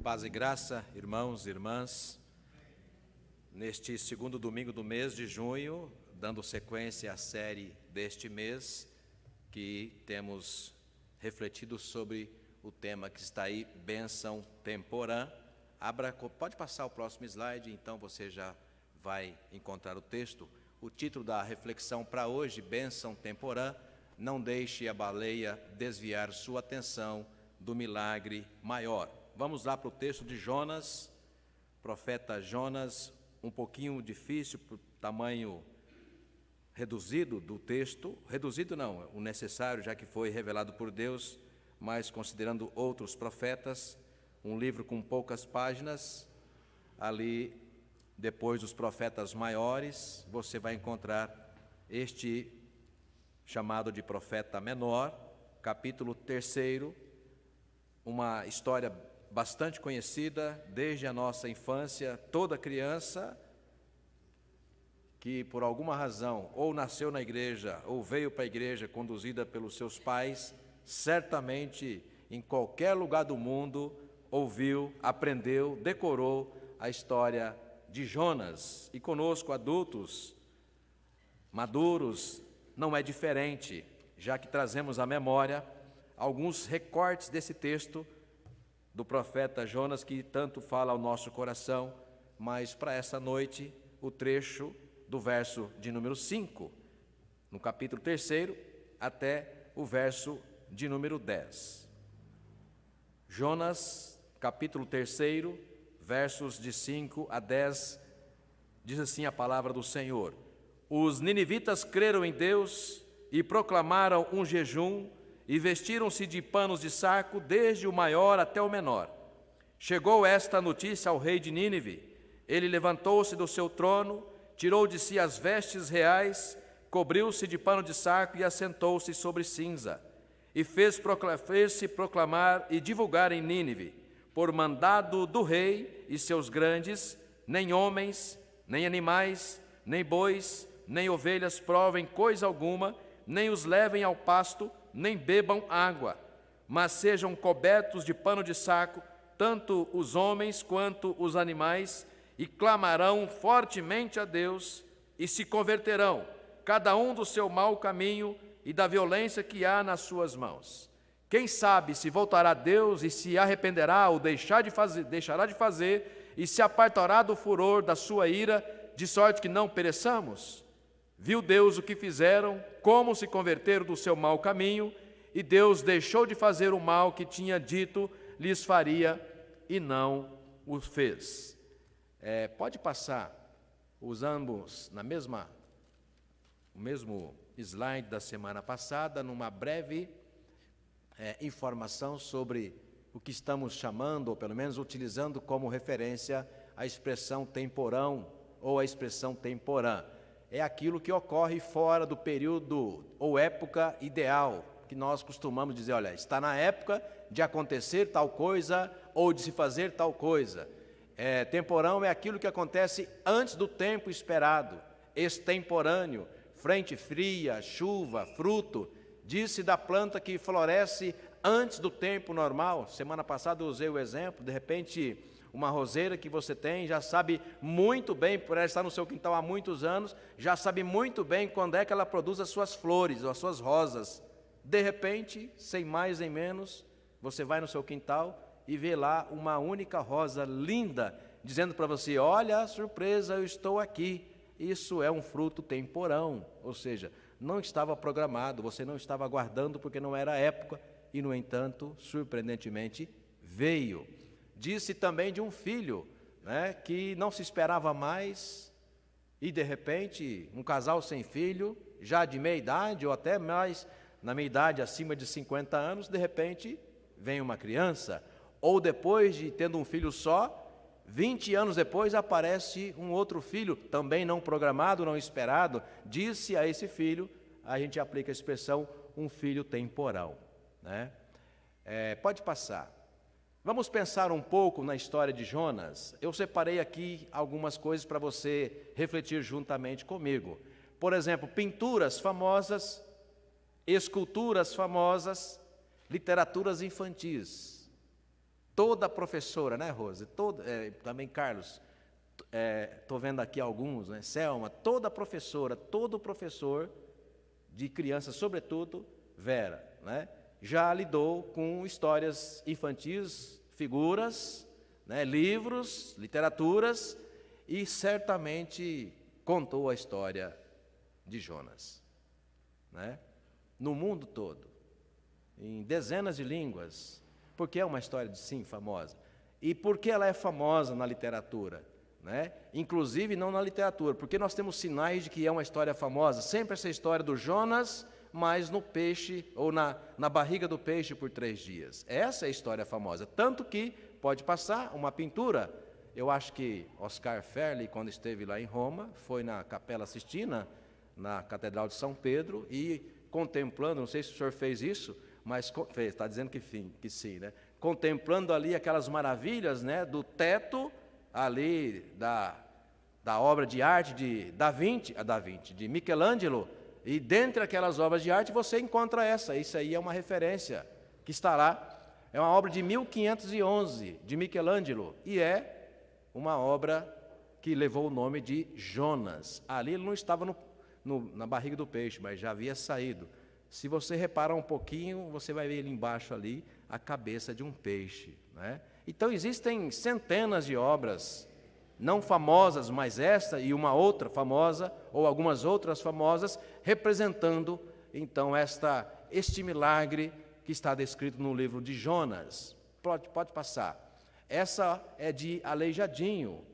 Paz e graça, irmãos e irmãs, neste segundo domingo do mês de junho, dando sequência à série deste mês, que temos refletido sobre o tema que está aí, bênção temporã. Pode passar o próximo slide, então você já vai encontrar o texto. O título da reflexão para hoje, bênção temporã, não deixe a baleia desviar sua atenção do milagre maior. Vamos lá para o texto de Jonas, profeta Jonas, um pouquinho difícil, por tamanho reduzido do texto, reduzido não, o necessário, já que foi revelado por Deus, mas considerando outros profetas, um livro com poucas páginas, ali, depois dos profetas maiores, você vai encontrar este chamado de profeta menor, capítulo 3, uma história bastante conhecida desde a nossa infância. Toda criança que por alguma razão ou nasceu na igreja ou veio para a igreja conduzida pelos seus pais, certamente em qualquer lugar do mundo ouviu, aprendeu, decorou a história de Jonas. E conosco, adultos, maduros, não é diferente, já que trazemos à memória alguns recortes desse texto do profeta Jonas, que tanto fala ao nosso coração, mas para essa noite, o trecho do verso de número 5, no capítulo 3, até o verso de número 10. Jonas, capítulo 3, versos de 5 a 10, diz assim a palavra do Senhor: Os ninivitas creram em Deus e proclamaram um jejum, e vestiram-se de panos de saco, desde o maior até o menor. Chegou esta notícia ao rei de Nínive. Ele levantou-se do seu trono, tirou de si as vestes reais, cobriu-se de pano de saco e assentou-se sobre cinza. E fez-se proclamar e divulgar em Nínive, por mandado do rei e seus grandes, nem homens, nem animais, nem bois, nem ovelhas provem coisa alguma, nem os levem ao pasto, nem bebam água, mas sejam cobertos de pano de saco, tanto os homens quanto os animais, e clamarão fortemente a Deus, e se converterão, cada um do seu mau caminho e da violência que há nas suas mãos. Quem sabe se voltará a Deus e se arrependerá ou deixará de fazer, e se apartará do furor da sua ira, de sorte que não pereçamos? Viu Deus o que fizeram, como se converteram do seu mau caminho, e Deus deixou de fazer o mal que tinha dito lhes faria, e não o fez. Pode passar, usamos o mesmo slide da semana passada, numa breve informação sobre o que estamos chamando, ou pelo menos utilizando como referência, a expressão temporão ou a expressão temporã. É aquilo que ocorre fora do período ou época ideal, que nós costumamos dizer, olha, está na época de acontecer tal coisa ou de se fazer tal coisa. Temporão é aquilo que acontece antes do tempo esperado, extemporâneo, frente fria, chuva, fruto. Diz-se da planta que floresce antes do tempo normal. Semana passada eu usei o exemplo, de repente uma roseira que você tem, já sabe muito bem, por ela estar no seu quintal há muitos anos, já sabe muito bem quando é que ela produz as suas flores, ou as suas rosas. De repente, sem mais nem menos, você vai no seu quintal e vê lá uma única rosa linda, dizendo para você, olha, surpresa, eu estou aqui. Isso é um fruto temporão, ou seja, não estava programado, você não estava aguardando porque não era a época, e no entanto, surpreendentemente, veio. Disse também de um filho, que não se esperava mais, e de repente, um casal sem filho, já de meia idade, ou até mais, na meia idade, acima de 50 anos, de repente, vem uma criança. Ou depois de tendo um filho só, 20 anos depois aparece um outro filho, também não programado, não esperado. Disse a esse filho, a gente aplica a expressão, um filho temporal. Pode passar. Vamos pensar um pouco na história de Jonas. Eu separei aqui algumas coisas para você refletir juntamente comigo. Por exemplo, pinturas famosas, esculturas famosas, literaturas infantis. toda professora, né, Rose? Também Carlos, estou vendo aqui alguns, né? Selma, toda professora, todo professor de crianças, sobretudo, Vera, né? Já lidou com histórias infantis, figuras, né, livros, literaturas, e certamente contou a história de Jonas, né? No mundo todo, em dezenas de línguas, porque é uma história, sim, famosa. E por que ela é famosa na literatura? Né? Inclusive não na literatura, porque nós temos sinais de que é uma história famosa, sempre essa história do Jonas, mas no peixe, ou na barriga do peixe por 3 dias. Essa é a história famosa, tanto que pode passar uma pintura. Eu acho que Oscar Ferli, quando esteve lá em Roma, foi na Capela Sistina, na Catedral de São Pedro, e contemplando, não sei se o senhor fez isso, mas fez, está dizendo que sim, né? Contemplando ali aquelas maravilhas, né, do teto ali da obra de arte de de Michelangelo, e dentre aquelas obras de arte você encontra isso aí é uma referência que está lá, é uma obra de 1511 de Michelangelo, e é uma obra que levou o nome de Jonas. Ali ele não estava na barriga do peixe, mas já havia saído. Se você reparar um pouquinho, você vai ver ali embaixo ali a cabeça de um peixe, né? Então existem centenas de obras, não famosas, mas esta e uma outra famosa, ou algumas outras famosas, representando então este milagre que está descrito no livro de Jonas. Pode passar. Essa é de Aleijadinho,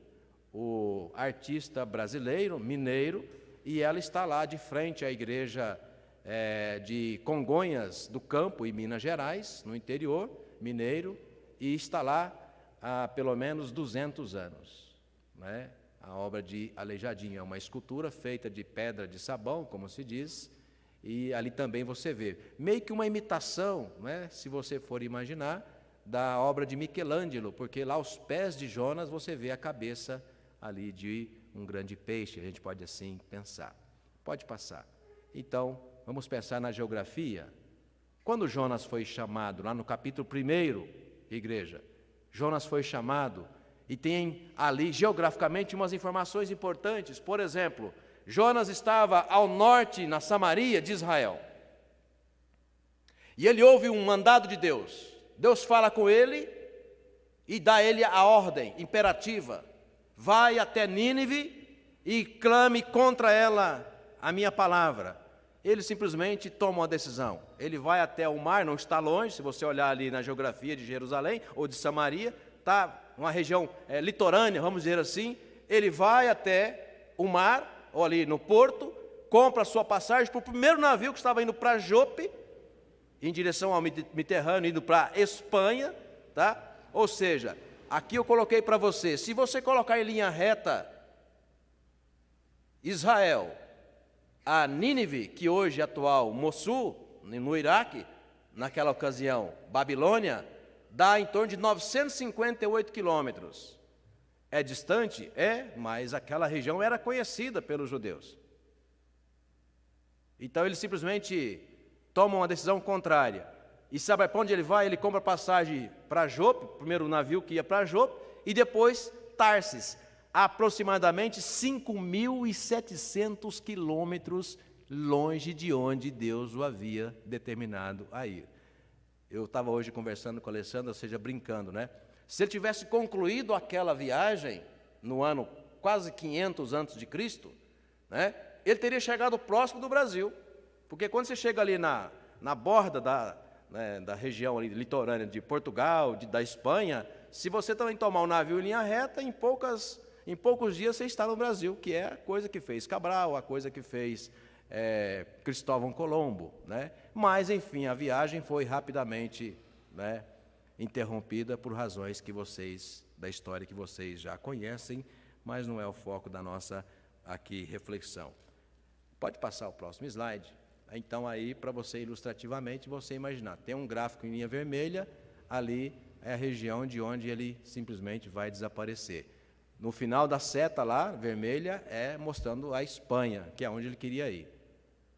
o artista brasileiro, mineiro, e ela está lá de frente à igreja de Congonhas do Campo, em Minas Gerais, no interior mineiro, e está lá há pelo menos 200 anos. Né? A obra de Aleijadinho é uma escultura feita de pedra de sabão, como se diz, e ali também você vê, meio que uma imitação, né, se você for imaginar, da obra de Michelangelo, porque lá aos pés de Jonas você vê a cabeça ali de um grande peixe, a gente pode assim pensar. Pode passar. Então, vamos pensar na geografia. Quando Jonas foi chamado, lá no capítulo 1, igreja, Jonas foi chamado, e tem ali geograficamente umas informações importantes. Por exemplo, Jonas estava ao norte, na Samaria de Israel, e ele ouve um mandado de Deus. Deus fala com ele e dá a ele a ordem imperativa: vai até Nínive e clame contra ela a minha palavra. Ele simplesmente toma uma decisão. Ele vai até o mar, não está longe, se você olhar ali na geografia de Jerusalém ou de Samaria, está uma região litorânea, vamos dizer assim. Ele vai até o mar, ou ali no porto, compra a sua passagem para o primeiro navio que estava indo para Jope, em direção ao Mediterrâneo, indo para a Espanha, tá? Ou seja, aqui eu coloquei para você, se você colocar em linha reta Israel a Nínive, que hoje é atual Mossul, no Iraque, naquela ocasião Babilônia, dá em torno de 958 quilômetros. É distante? É, mas aquela região era conhecida pelos judeus. Então ele simplesmente toma uma decisão contrária. E sabe para onde ele vai? Ele compra passagem para Jope, primeiro o navio que ia para Jope, e depois Tarsis, aproximadamente 5.700 quilômetros longe de onde Deus o havia determinado a ir. Eu estava hoje conversando com a Alessandra, ou seja, brincando, né? Se ele tivesse concluído aquela viagem no ano quase 500 antes de Cristo, né, ele teria chegado próximo do Brasil, porque quando você chega ali na borda da região ali, litorânea de Portugal, da Espanha, se você também tomar um navio em linha reta, em poucos dias você está no Brasil, que é a coisa que fez Cabral, a coisa que fez Cristóvão Colombo, né? Mas, enfim, a viagem foi rapidamente, né, interrompida por razões da história que vocês já conhecem, mas não é o foco da nossa aqui reflexão. Pode passar o próximo slide. Então, aí, para você ilustrativamente, você imaginar, tem um gráfico em linha vermelha, ali é a região de onde ele simplesmente vai desaparecer. No final da seta lá, vermelha, é mostrando a Espanha, que é onde ele queria ir,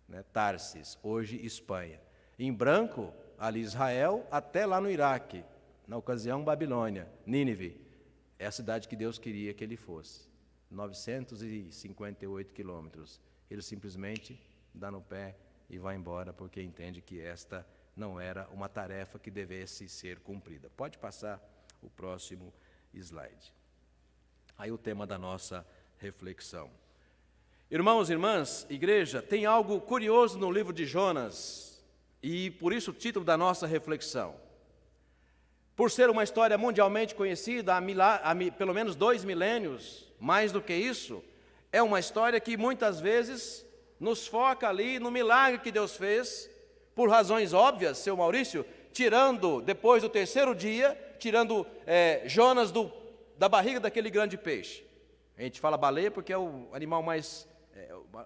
né? Tarsis, hoje Espanha. Em branco, ali Israel, até lá no Iraque, na ocasião Babilônia, Nínive, é a cidade que Deus queria que ele fosse. 958 quilômetros. Ele simplesmente dá no pé e vai embora, porque entende que esta não era uma tarefa que devesse ser cumprida. Pode passar o próximo slide. Aí o tema da nossa reflexão. Irmãos e irmãs, igreja, tem algo curioso no livro de Jonas, e por isso o título da nossa reflexão. Por ser uma história mundialmente conhecida há pelo menos 2 milênios, mais do que isso, é uma história que muitas vezes nos foca ali no milagre que Deus fez, por razões óbvias, seu Maurício, tirando, depois do 3º dia, tirando Jonas da barriga daquele grande peixe. A gente fala baleia porque é o animal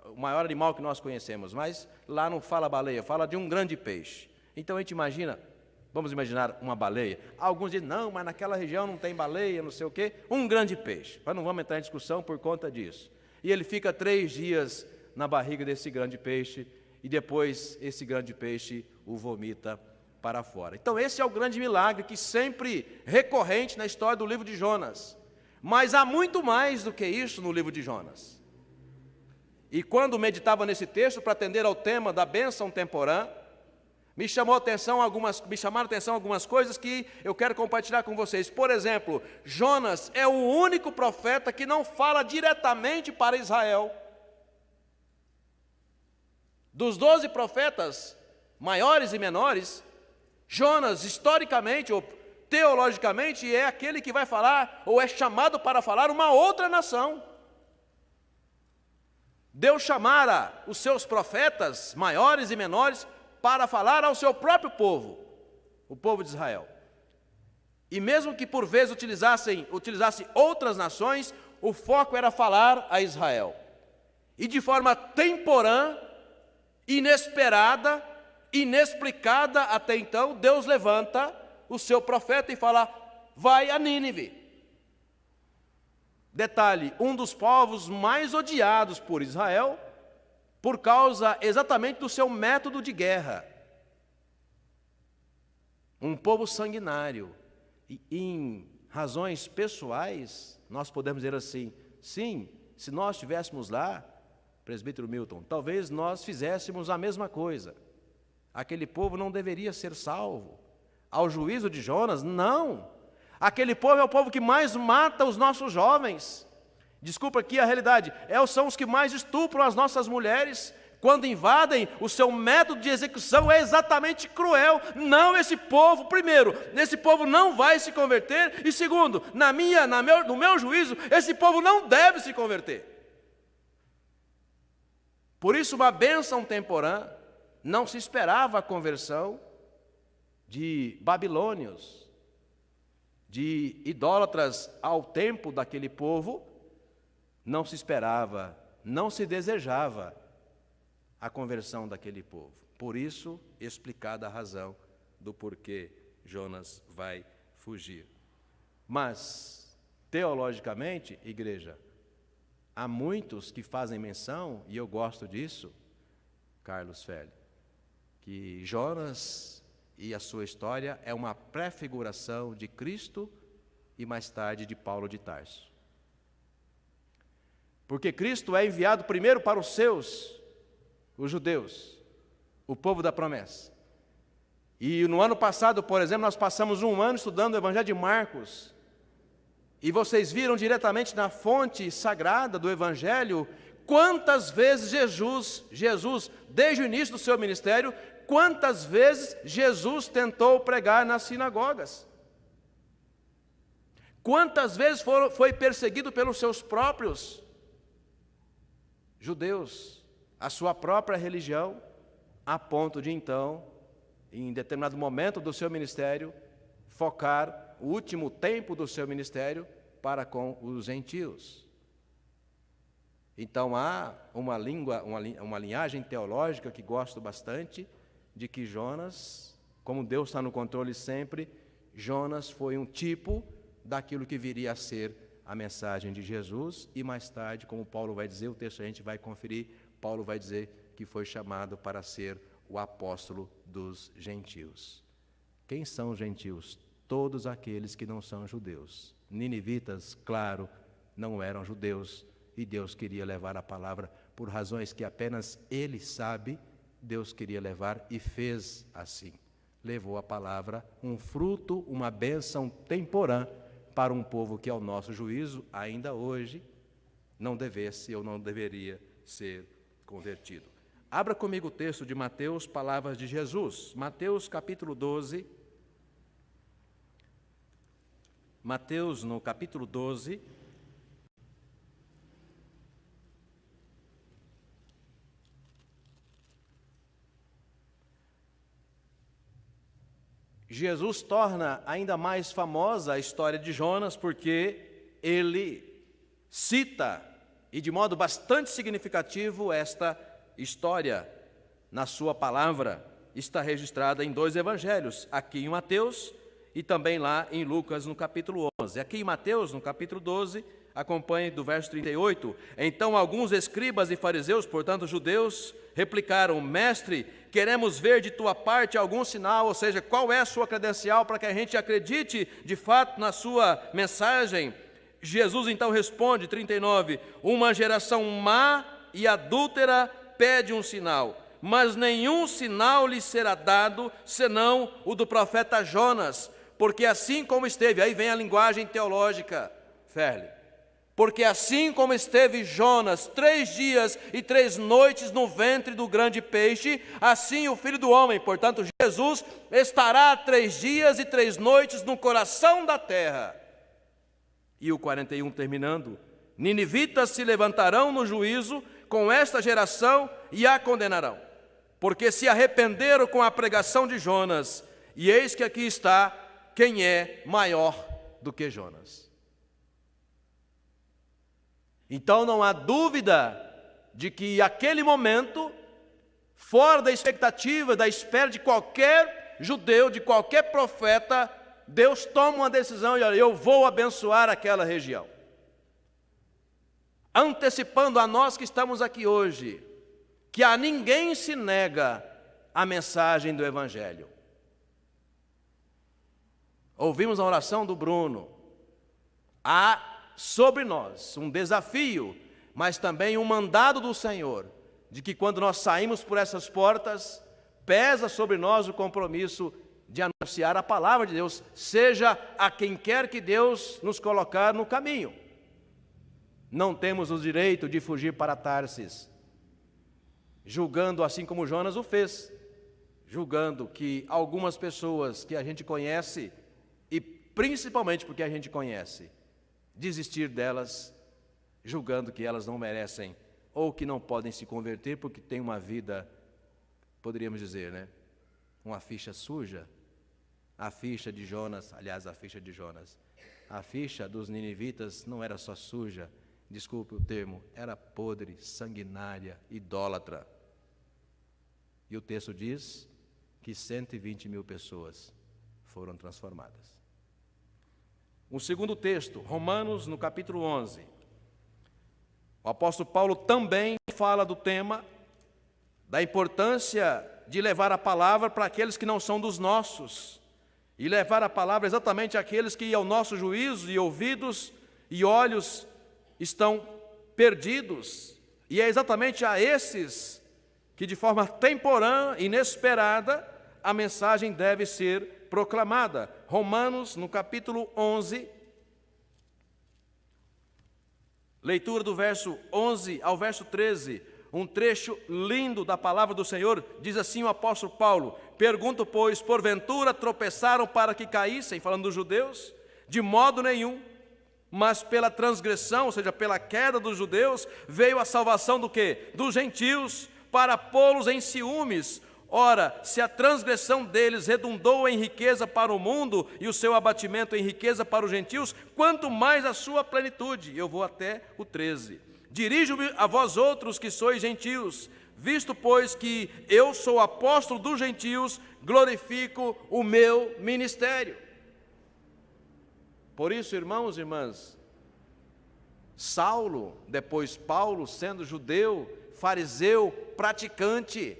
o maior animal que nós conhecemos, mas lá não fala baleia, fala de um grande peixe. Então a gente imagina, vamos imaginar uma baleia. Alguns dizem, não, mas naquela região não tem baleia, não sei o quê. Um grande peixe, mas não vamos entrar em discussão por conta disso. E ele fica 3 dias na barriga desse grande peixe, e depois esse grande peixe o vomita para fora. Então esse é o grande milagre que sempre recorrente na história do livro de Jonas. Mas há muito mais do que isso no livro de Jonas. E quando meditava nesse texto para atender ao tema da bênção temporã, me chamaram a atenção algumas coisas que eu quero compartilhar com vocês. Por exemplo, Jonas é o único profeta que não fala diretamente para Israel. Dos 12 profetas, maiores e menores, Jonas, historicamente ou teologicamente, é aquele que vai falar, ou é chamado para falar uma outra nação. Deus chamara os seus profetas, maiores e menores, para falar ao seu próprio povo, o povo de Israel. E mesmo que por vezes utilizasse outras nações, o foco era falar a Israel. E de forma temporã, inesperada, inexplicada até então, Deus levanta o seu profeta e fala, vai a Nínive. Detalhe, um dos povos mais odiados por Israel, por causa exatamente do seu método de guerra. Um povo sanguinário. E em razões pessoais, nós podemos dizer assim, sim, se nós estivéssemos lá, presbítero Milton, talvez nós fizéssemos a mesma coisa. Aquele povo não deveria ser salvo. Ao juízo de Jonas, não. Aquele povo é o povo que mais mata os nossos jovens. Desculpa aqui a realidade, são os que mais estupram as nossas mulheres. Quando invadem, o seu método de execução é exatamente cruel. Não, esse povo, primeiro, esse povo não vai se converter. E segundo, no meu juízo, esse povo não deve se converter. Por isso, uma bênção temporã, não se esperava a conversão de babilônios, de idólatras ao tempo daquele povo. Não se esperava, não se desejava a conversão daquele povo. Por isso, explicada a razão do porquê Jonas vai fugir. Mas, teologicamente, igreja, há muitos que fazem menção, e eu gosto disso, Carlos Félix, que Jonas e a sua história é uma prefiguração de Cristo e mais tarde de Paulo de Tarso. Porque Cristo é enviado primeiro para os judeus, o povo da promessa. E no ano passado, por exemplo, nós passamos 1 ano estudando o Evangelho de Marcos. E vocês viram diretamente na fonte sagrada do Evangelho quantas vezes Jesus, desde o início do seu ministério, quantas vezes Jesus tentou pregar nas sinagogas. Quantas vezes foi perseguido pelos seus próprios judeus, a sua própria religião, a ponto de então, em determinado momento do seu ministério, focar o último tempo do seu ministério para com os gentios. Então há uma linhagem teológica que gosto bastante, de que Jonas, como Deus está no controle sempre, Jonas foi um tipo daquilo que viria a ser a mensagem de Jesus, e mais tarde, como Paulo vai dizer, o texto a gente vai conferir, Paulo vai dizer que foi chamado para ser o apóstolo dos gentios. Quem são os gentios? todos aqueles que não são judeus. Ninivitas, claro, não eram judeus, e Deus queria levar a palavra por razões que apenas Ele sabe. Deus queria levar e fez assim. Levou a palavra, um fruto, uma bênção temporã para um povo que, ao nosso juízo, ainda hoje, não devesse ou não deveria ser convertido. Abra comigo o texto de Mateus, palavras de Jesus. Mateus capítulo 12. Mateus, no capítulo 12. Jesus torna ainda mais famosa a história de Jonas, porque ele cita, e de modo bastante significativo, esta história na sua palavra. Está registrada em 2 evangelhos, aqui em Mateus e também lá em Lucas, no capítulo 11. Aqui em Mateus, no capítulo 12, acompanhe do verso 38. Então alguns escribas e fariseus, portanto judeus, replicaram: Mestre, queremos ver de tua parte algum sinal, ou seja, qual é a sua credencial para que a gente acredite de fato na sua mensagem? Jesus então responde, 39, uma geração má e adúltera pede um sinal, mas nenhum sinal lhe será dado, senão o do profeta Jonas, porque assim como esteve, aí vem a linguagem teológica, Ferle, porque assim como esteve Jonas 3 dias e 3 noites no ventre do grande peixe, assim o Filho do Homem, portanto Jesus, estará 3 dias e 3 noites no coração da terra. E o 41 terminando, ninivitas se levantarão no juízo com esta geração e a condenarão, porque se arrependeram com a pregação de Jonas, e eis que aqui está quem é maior do que Jonas. Então não há dúvida de que aquele momento, fora da expectativa, da espera de qualquer judeu, de qualquer profeta, Deus toma uma decisão e olha, eu vou abençoar aquela região. Antecipando a nós que estamos aqui hoje, que a ninguém se nega a mensagem do Evangelho. Ouvimos a oração do Bruno. Há sobre nós um desafio, mas também um mandado do Senhor, de que quando nós saímos por essas portas, pesa sobre nós o compromisso de anunciar a palavra de Deus, seja a quem quer que Deus nos colocar no caminho. Não temos o direito de fugir para Tarsis, julgando assim como Jonas o fez, julgando que algumas pessoas que a gente conhece, e principalmente porque a gente conhece, desistir delas, julgando que elas não merecem, ou que não podem se converter porque têm uma vida, poderíamos dizer, né? Uma ficha suja. A ficha de Jonas, aliás, a ficha de Jonas, a ficha dos ninivitas não era só suja, desculpe o termo, era podre, sanguinária, idólatra. E o texto diz que 120 mil pessoas foram transformadas. Um segundo texto, Romanos, no capítulo 11. O apóstolo Paulo também fala do tema, da importância de levar a palavra para aqueles que não são dos nossos, e levar a palavra exatamente àqueles que, ao nosso juízo, e ouvidos e olhos estão perdidos, e é exatamente a esses que, de forma temporã, inesperada, a mensagem deve ser proclamada. Romanos, no capítulo 11, leitura do verso 11 ao verso 13, um trecho lindo da palavra do Senhor, diz assim o apóstolo Paulo: pergunto, pois, porventura tropeçaram para que caíssem, falando dos judeus? De modo nenhum, mas pela transgressão, ou seja, pela queda dos judeus, veio a salvação do quê? Dos gentios, para pô-los em ciúmes. Ora, se a transgressão deles redundou em riqueza para o mundo e o seu abatimento em riqueza para os gentios, quanto mais a sua plenitude. Eu vou até o 13. Dirijo-me a vós outros que sois gentios, visto, pois, que eu sou apóstolo dos gentios, glorifico o meu ministério. Por isso, irmãos e irmãs, Saulo, depois Paulo, sendo judeu, fariseu, praticante,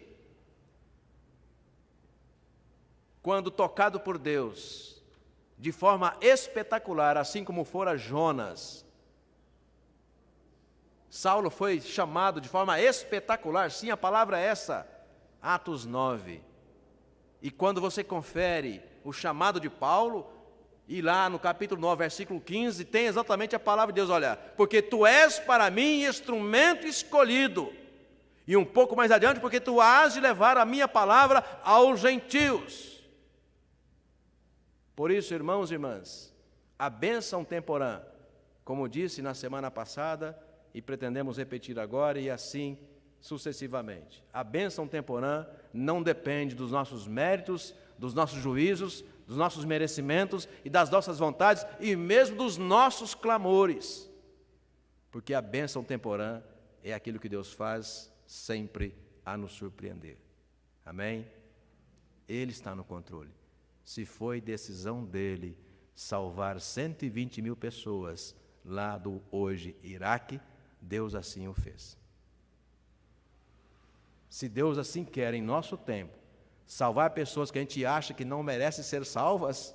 quando tocado por Deus, de forma espetacular, assim como fora Jonas. Saulo foi chamado de forma espetacular, sim, a palavra é essa, Atos 9. E quando você confere o chamado de Paulo, e lá no capítulo 9, versículo 15, tem exatamente a palavra de Deus, olha, porque tu és para mim instrumento escolhido, e um pouco mais adiante, porque tu has de levar a minha palavra aos gentios. Por isso, irmãos e irmãs, a bênção temporã, como disse na semana passada, e pretendemos repetir agora, e assim sucessivamente. A bênção temporã não depende dos nossos méritos, dos nossos juízos, dos nossos merecimentos e das nossas vontades, e mesmo dos nossos clamores. Porque a bênção temporã é aquilo que Deus faz sempre a nos surpreender. Amém? Ele está no controle. Se foi decisão dele salvar 120 mil pessoas lá do hoje Iraque, Deus assim o fez. Se Deus assim quer em nosso tempo, salvar pessoas que a gente acha que não merecem ser salvas,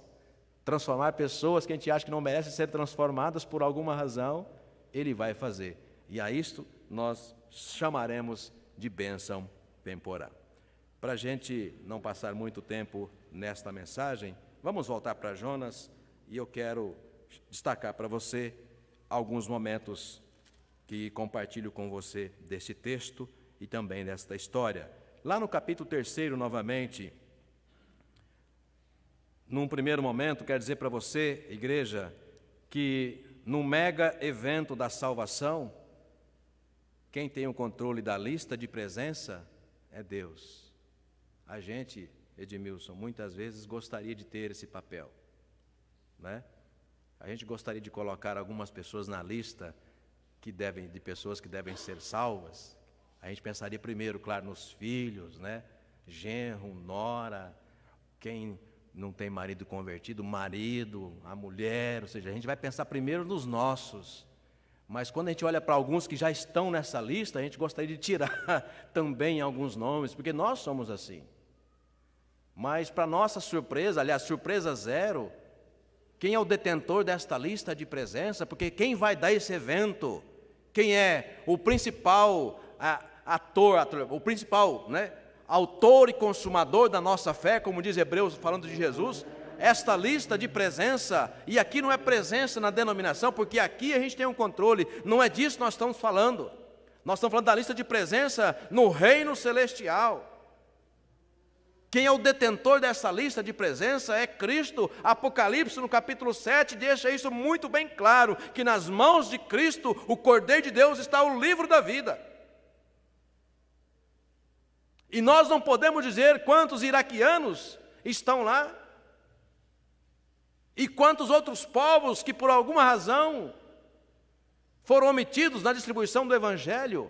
transformar pessoas que a gente acha que não merecem ser transformadas por alguma razão, Ele vai fazer. E a isto nós chamaremos de bênção temporã. Para a gente não passar muito tempo nesta mensagem, vamos voltar para Jonas, e eu quero destacar para você alguns momentos que compartilho com você deste texto e também desta história. Lá no capítulo 3, novamente, num primeiro momento, quero dizer para você, igreja, que no mega evento da salvação, quem tem o controle da lista de presença é Deus. A gente, Edmilson, muitas vezes gostaria de ter esse papel, né? A gente gostaria de colocar algumas pessoas na lista de pessoas que devem ser salvas. A gente pensaria primeiro, claro, nos filhos, né? Genro, nora, quem não tem marido convertido, marido, a mulher, ou seja, a gente vai pensar primeiro nos nossos. Mas quando a gente olha para alguns que já estão nessa lista, a gente gostaria de tirar também alguns nomes, porque nós somos assim. Mas para nossa surpresa, aliás, surpresa zero, quem é o detentor desta lista de presença? Porque quem vai dar esse evento? Quem é o principal o principal, né, autor e consumador da nossa fé, como diz Hebreus falando de Jesus? Esta lista de presença, e aqui não é presença na denominação, porque aqui a gente tem um controle, não é disso que nós estamos falando. Nós estamos falando da lista de presença no reino celestial. Quem é o detentor dessa lista de presença é Cristo. Apocalipse, no capítulo 7, deixa isso muito bem claro, que nas mãos de Cristo, o Cordeiro de Deus, está o livro da vida. E nós não podemos dizer quantos iraquianos estão lá, e quantos outros povos que por alguma razão foram omitidos na distribuição do Evangelho.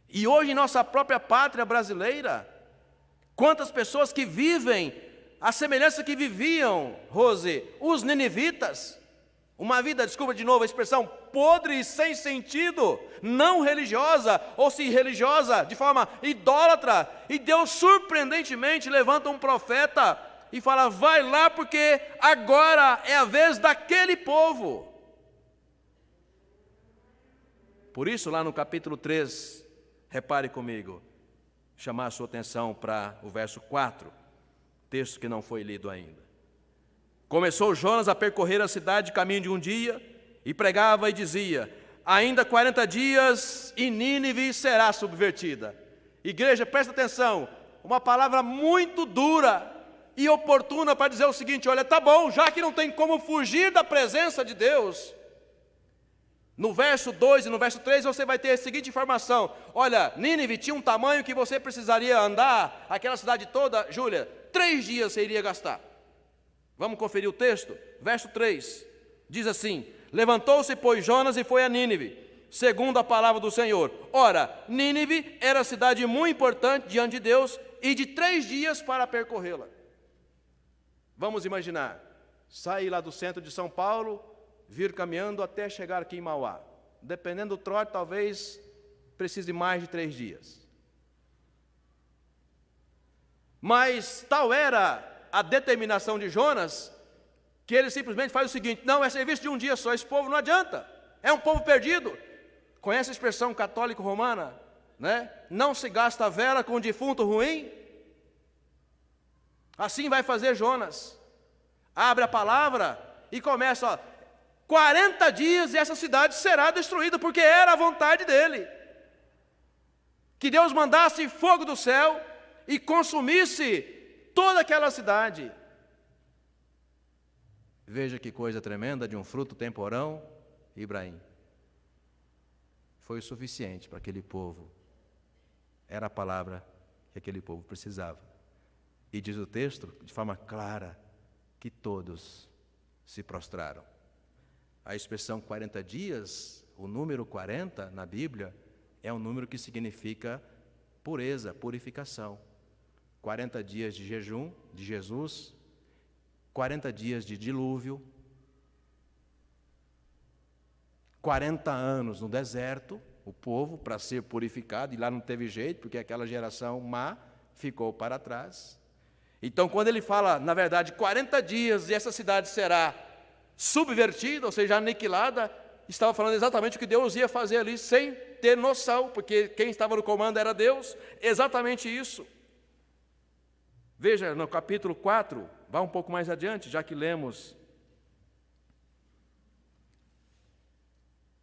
E hoje em nossa própria pátria brasileira, quantas pessoas que vivem a semelhança que viviam, Rose, os ninivitas, uma vida, desculpa de novo a expressão, podre e sem sentido, não religiosa, ou se religiosa, de forma idólatra, e Deus surpreendentemente levanta um profeta e fala, vai lá porque agora é a vez daquele povo. Por isso lá no capítulo 3, repare comigo, chamar a sua atenção para o verso 4, texto que não foi lido ainda. Começou Jonas a percorrer a cidade caminho de um dia, e pregava e dizia, ainda 40 dias e Nínive será subvertida. Igreja, presta atenção, uma palavra muito dura e oportuna para dizer o seguinte, olha, tá bom, já que não tem como fugir da presença de Deus, no verso 2 e no verso 3 você vai ter a seguinte informação, olha, Nínive tinha um tamanho que você precisaria andar, aquela cidade toda, Júlia, 3 dias você iria gastar. Vamos conferir o texto? Verso 3, diz assim, levantou-se, pois, Jonas e foi a Nínive, segundo a palavra do Senhor. Ora, Nínive era cidade muito importante diante de Deus, e de 3 dias para percorrê-la. Vamos imaginar, sair lá do centro de São Paulo, vir caminhando até chegar aqui em Mauá. Dependendo do trote, talvez precise mais de 3 dias. Mas tal era a determinação de Jonas, que ele simplesmente faz o seguinte: não, é serviço de um dia só, esse povo não adianta, é um povo perdido. Conhece a expressão católico-romana, né? Não se gasta a vela com defunto ruim? Assim vai fazer Jonas. Abre a palavra e começa, ó, 40 dias e essa cidade será destruída, porque era a vontade dele. Que Deus mandasse fogo do céu e consumisse toda aquela cidade. Veja que coisa tremenda de um fruto temporão, Ibrahim. Foi o suficiente para aquele povo. Era a palavra que aquele povo precisava. E diz o texto, de forma clara, que todos se prostraram. A expressão 40 dias, o número 40 na Bíblia, é um número que significa pureza, purificação. 40 dias de jejum de Jesus, 40 dias de dilúvio, 40 anos no deserto, o povo para ser purificado, e lá não teve jeito, porque aquela geração má ficou para trás. Então, quando ele fala, na verdade, 40 dias e essa cidade será subvertida, ou seja, aniquilada, estava falando exatamente o que Deus ia fazer ali, sem ter noção, porque quem estava no comando era Deus, exatamente isso. Veja, no capítulo 4, vá um pouco mais adiante, já que lemos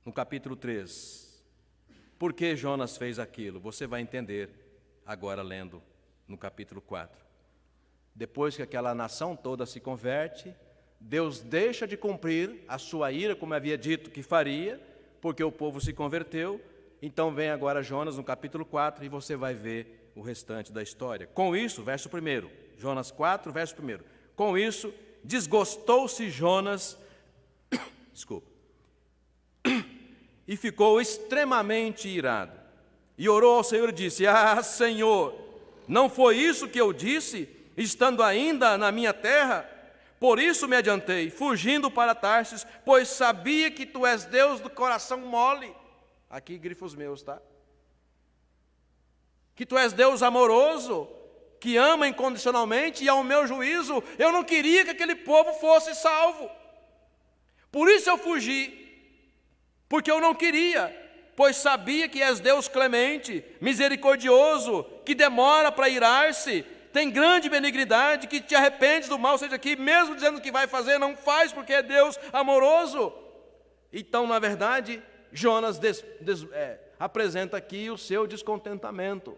no capítulo 3. Por que Jonas fez aquilo? Você vai entender agora lendo no capítulo 4. Depois que aquela nação toda se converte, Deus deixa de cumprir a sua ira, como havia dito que faria, porque o povo se converteu. Então vem agora Jonas no capítulo 4 e você vai ver o restante da história. Com isso, verso 1, Jonas 4, verso 1. Com isso, desgostou-se Jonas, e ficou extremamente irado. E orou ao Senhor e disse: ah, Senhor, não foi isso que eu disse, estando ainda na minha terra? Por isso me adiantei, fugindo para Tarsis, pois sabia que tu és Deus do coração mole. Aqui grifos meus, tá? Que tu és Deus amoroso, que ama incondicionalmente, e ao meu juízo, eu não queria que aquele povo fosse salvo. Por isso eu fugi, porque eu não queria, pois sabia que és Deus clemente, misericordioso, que demora para irar-se, tem grande benignidade, que te arrependes do mal, ou seja, que mesmo dizendo que vai fazer, não faz, porque é Deus amoroso. Então, na verdade, Jonas apresenta aqui o seu descontentamento,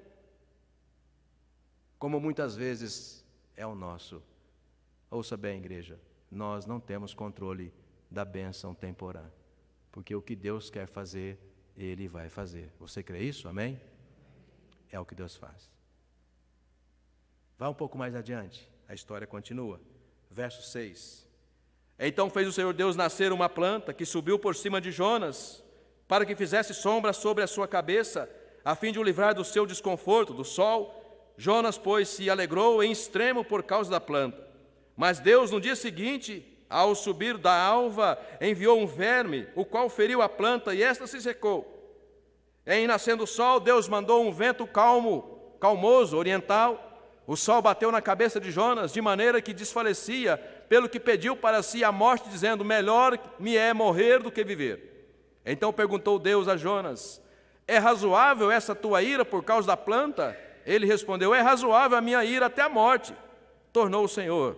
como muitas vezes é o nosso. Ouça bem, igreja, nós não temos controle da bênção temporã, porque o que Deus quer fazer, Ele vai fazer. Você crê isso? Amém? É o que Deus faz. Vá um pouco mais adiante, a história continua. Verso 6. Então fez o Senhor Deus nascer uma planta que subiu por cima de Jonas, para que fizesse sombra sobre a sua cabeça, a fim de o livrar do seu desconforto, do sol. Jonas, pois, se alegrou em extremo por causa da planta. Mas Deus, no dia seguinte, ao subir da alva, enviou um verme, o qual feriu a planta, e esta se secou. Em nascendo o sol, Deus mandou um vento calmoso, oriental. O sol bateu na cabeça de Jonas, de maneira que desfalecia, pelo que pediu para si a morte, dizendo: melhor me é morrer do que viver. Então perguntou Deus a Jonas: é razoável essa tua ira por causa da planta? Ele respondeu: é razoável a minha ira até a morte. Tornou o Senhor: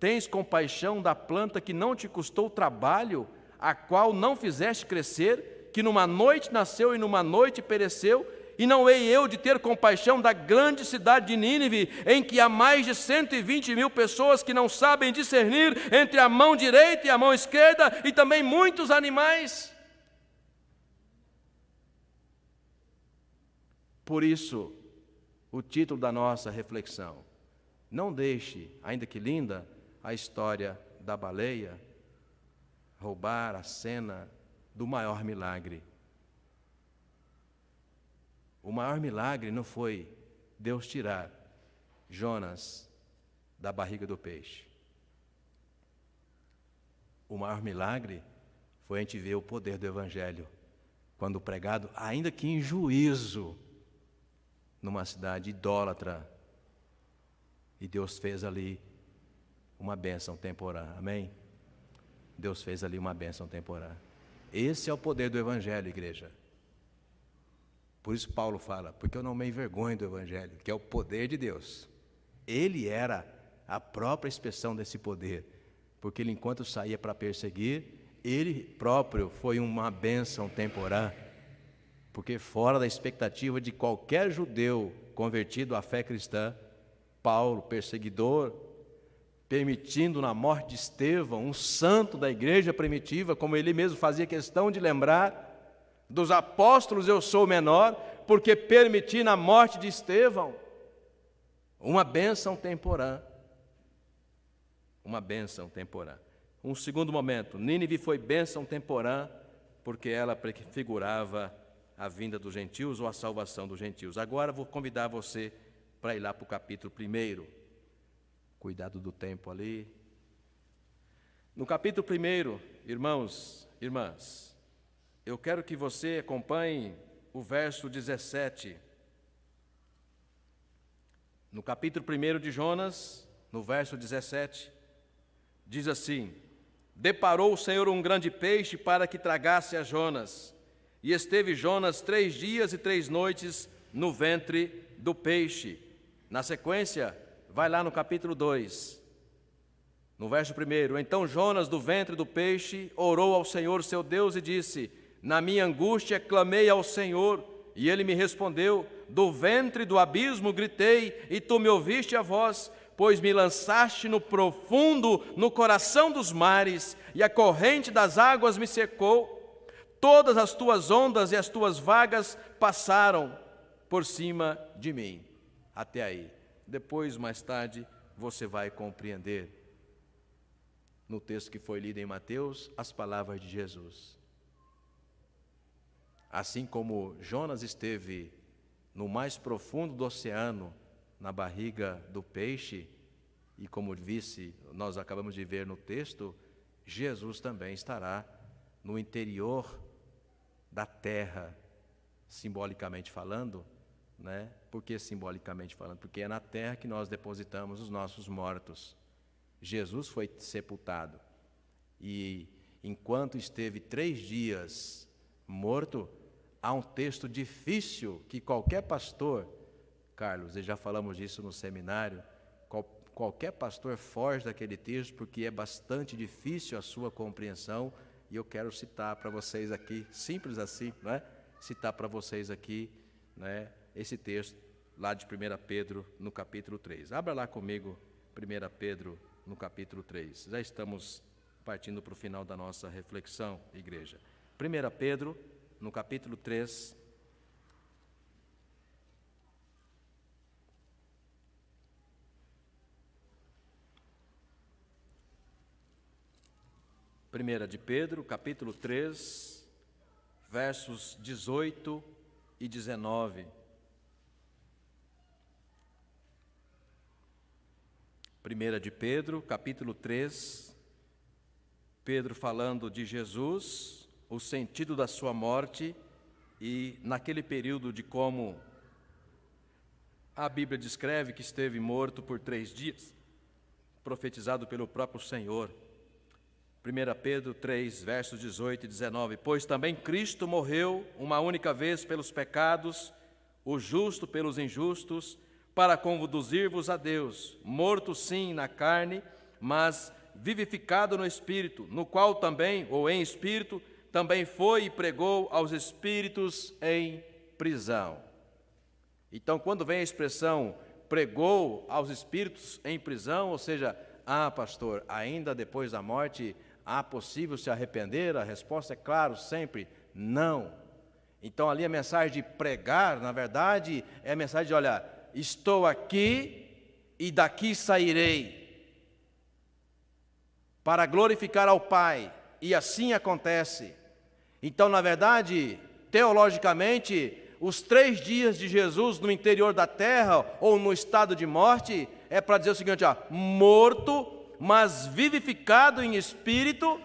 tens compaixão da planta que não te custou trabalho, a qual não fizeste crescer, que numa noite nasceu e numa noite pereceu? E não hei eu de ter compaixão da grande cidade de Nínive, em que há mais de 120 mil pessoas que não sabem discernir entre a mão direita e a mão esquerda, e também muitos animais? Por isso, o título da nossa reflexão: não deixe, ainda que linda, a história da baleia roubar a cena do maior milagre. O maior milagre não foi Deus tirar Jonas da barriga do peixe. O maior milagre foi a gente ver o poder do Evangelho, quando pregado, ainda que em juízo, numa cidade idólatra, e Deus fez ali uma bênção temporã. Amém? Deus fez ali uma bênção temporã. Esse é o poder do Evangelho, igreja. Por isso Paulo fala, porque eu não me envergonho do Evangelho, que é o poder de Deus. Ele era a própria expressão desse poder, porque ele, enquanto saía para perseguir, ele próprio foi uma bênção temporã, porque fora da expectativa de qualquer judeu convertido à fé cristã, Paulo, perseguidor, permitindo na morte de Estevão, um santo da igreja primitiva, como ele mesmo fazia questão de lembrar, dos apóstolos eu sou o menor, porque permiti na morte de Estevão uma bênção temporã. Uma bênção temporã. Um segundo momento, Nínive foi bênção temporã, porque ela prefigurava a vinda dos gentios ou a salvação dos gentios. Agora vou convidar você para ir lá para o capítulo 1. Cuidado do tempo ali. No capítulo 1, irmãos, irmãs, eu quero que você acompanhe o verso 17. No capítulo 1 de Jonas, no verso 17, diz assim: deparou o Senhor um grande peixe para que tragasse a Jonas, e esteve Jonas 3 dias e 3 noites no ventre do peixe. Na sequência, vai lá no capítulo 2, no verso 1. Então Jonas, do ventre do peixe, orou ao Senhor seu Deus e disse: na minha angústia clamei ao Senhor, e ele me respondeu. Do ventre do abismo gritei, e tu me ouviste a voz, pois me lançaste no profundo, no coração dos mares, e a corrente das águas me secou. Todas as tuas ondas e as tuas vagas passaram por cima de mim. Até aí. Depois, mais tarde, você vai compreender, no texto que foi lido em Mateus, as palavras de Jesus. Assim como Jonas esteve no mais profundo do oceano, na barriga do peixe, e como nós acabamos de ver no texto, Jesus também estará no interior da terra, simbolicamente falando, né? Por que simbolicamente falando? Porque é na terra que nós depositamos os nossos mortos. Jesus foi sepultado, e enquanto esteve 3 dias morto, há um texto difícil que qualquer pastor, Carlos, e já falamos disso no seminário, qualquer pastor foge daquele texto porque é bastante difícil a sua compreensão, e eu quero citar para vocês aqui, simples assim, não é? Citar para vocês aqui, né, esse texto lá de 1 Pedro, no capítulo 3. Abra lá comigo 1 Pedro, no capítulo 3. Já estamos partindo para o final da nossa reflexão, igreja. 1 Pedro, no capítulo 3, Primeira de Pedro, capítulo 3, versos 18 e 19. Primeira de Pedro, capítulo 3, Pedro falando de Jesus, o sentido da sua morte, e naquele período de como a Bíblia descreve que esteve morto por 3 dias, profetizado pelo próprio Senhor. 1 Pedro 3, versos 18 e 19. Pois também Cristo morreu uma única vez pelos pecados, o justo pelos injustos, para conduzir-vos a Deus, morto sim na carne, mas vivificado no Espírito, no qual também, ou em Espírito, também foi e pregou aos espíritos em prisão. Então, quando vem a expressão pregou aos espíritos em prisão, ou seja, pastor, ainda depois da morte, há possível se arrepender? A resposta é claro, sempre, não. Então, ali a mensagem de pregar, na verdade, é a mensagem de, olha, estou aqui e daqui sairei, para glorificar ao Pai, e assim acontece. Então, na verdade, teologicamente, os 3 dias de Jesus no interior da terra, ou no estado de morte, é para dizer o seguinte, morto, mas vivificado em espírito,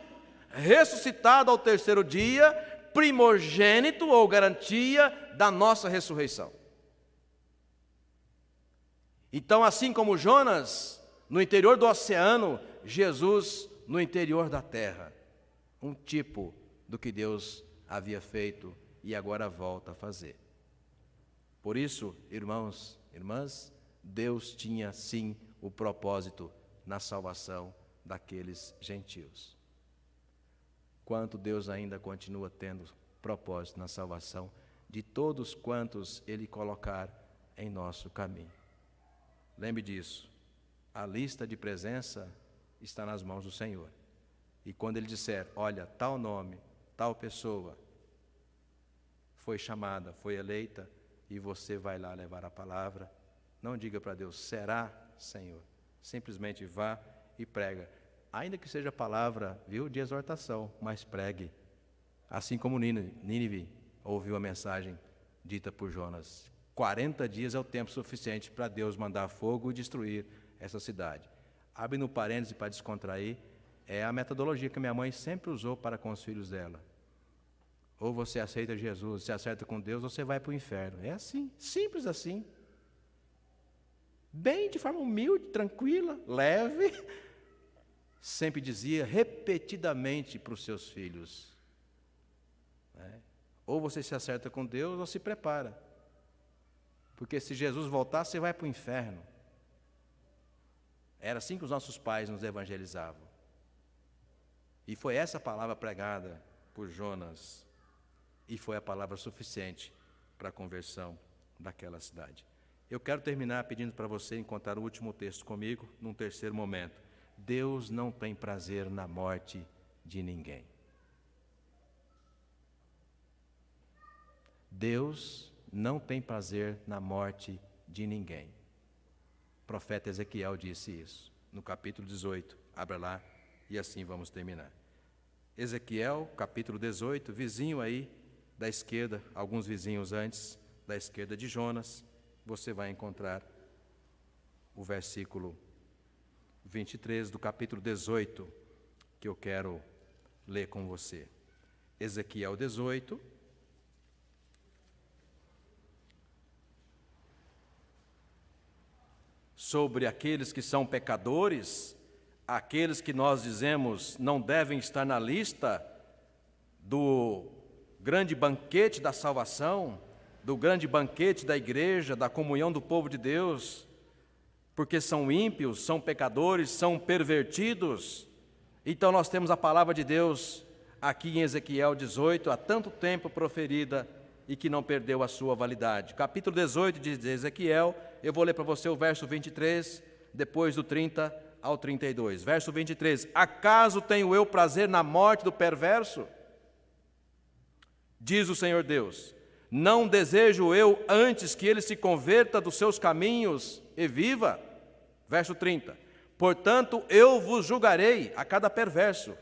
ressuscitado ao 3º dia, primogênito ou garantia da nossa ressurreição. Então, assim como Jonas no interior do oceano, Jesus no interior da terra. um tipo do que Deus havia feito e agora volta a fazer. Por isso, irmãos, irmãs, Deus tinha sim o propósito na salvação daqueles gentios. Quanto Deus ainda continua tendo propósito na salvação de todos quantos Ele colocar em nosso caminho. Lembre disso, a lista de presença está nas mãos do Senhor. E quando Ele disser, olha, tal nome, tal pessoa foi chamada, foi eleita, e você vai lá levar a palavra, não diga para Deus, será, Senhor. Simplesmente vá e prega. Ainda que seja palavra, viu, de exortação, mas pregue. Assim como Nínive ouviu a mensagem dita por Jonas. 40 dias é o tempo suficiente para Deus mandar fogo e destruir essa cidade. Abre no parêntese para descontrair, é a metodologia que minha mãe sempre usou para com os filhos dela. Ou você aceita Jesus, se acerta com Deus, ou você vai para o inferno. É assim, simples assim. Bem, de forma humilde, tranquila, leve. Sempre dizia repetidamente para os seus filhos. Ou você se acerta com Deus, ou se prepara. Porque se Jesus voltar, você vai para o inferno. Era assim que os nossos pais nos evangelizavam. E foi essa palavra pregada por Jonas. E foi a palavra suficiente para a conversão daquela cidade. Eu quero terminar pedindo para você encontrar o último texto comigo, num terceiro momento. Deus não tem prazer na morte de ninguém. Deus não tem prazer na morte de ninguém. O profeta Ezequiel disse isso, no capítulo 18. Abra lá e assim vamos terminar. Ezequiel, capítulo 18, vizinho aí da esquerda, alguns vizinhos antes da esquerda de Jonas, você vai encontrar o versículo 23 do capítulo 18, que eu quero ler com você. Ezequiel 18, sobre aqueles que são pecadores, aqueles que nós dizemos não devem estar na lista do grande banquete da salvação, do grande banquete da igreja, da comunhão do povo de Deus, porque são ímpios, são pecadores, são pervertidos. Então nós temos a palavra de Deus aqui em Ezequiel 18, há tanto tempo proferida e que não perdeu a sua validade. Capítulo 18 de Ezequiel, eu vou ler para você o verso 23, depois do 30 ao 32. Verso 23, acaso tenho eu prazer na morte do perverso? Diz o Senhor Deus, não desejo eu antes que ele se converta dos seus caminhos e viva? Verso 30, portanto eu vos julgarei a cada perverso,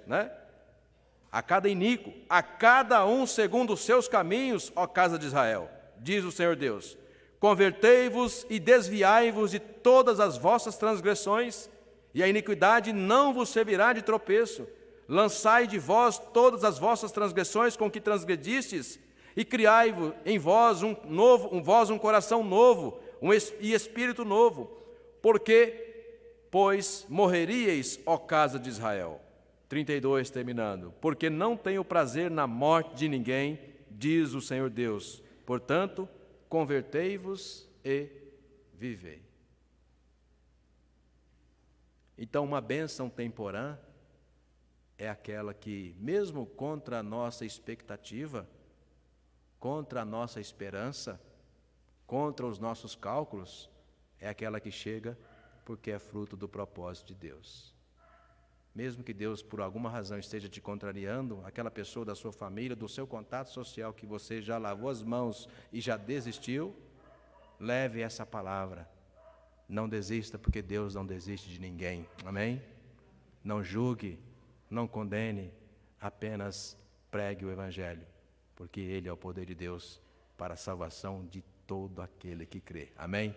a cada iníquo, a cada um segundo os seus caminhos, ó casa de Israel, diz o Senhor Deus. Convertei-vos e desviai-vos de todas as vossas transgressões, e a iniquidade não vos servirá de tropeço. Lançai de vós todas as vossas transgressões com que transgredistes, e criai em vós um coração novo, e espírito novo. Porque, pois, morreríeis, ó casa de Israel. 32, terminando. Porque não tenho prazer na morte de ninguém, diz o Senhor Deus. Portanto, convertei-vos e vivei. Então, uma bênção temporã é aquela que, mesmo contra a nossa expectativa, contra a nossa esperança, contra os nossos cálculos, é aquela que chega porque é fruto do propósito de Deus. Mesmo que Deus, por alguma razão, esteja te contrariando, aquela pessoa da sua família, do seu contato social que você já lavou as mãos e já desistiu, leve essa palavra. Não desista, porque Deus não desiste de ninguém. Amém? Não julgue, não condene, apenas pregue o Evangelho, porque Ele é o poder de Deus para a salvação de todo aquele que crê. Amém?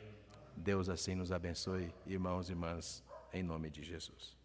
Deus assim nos abençoe, irmãos e irmãs, em nome de Jesus.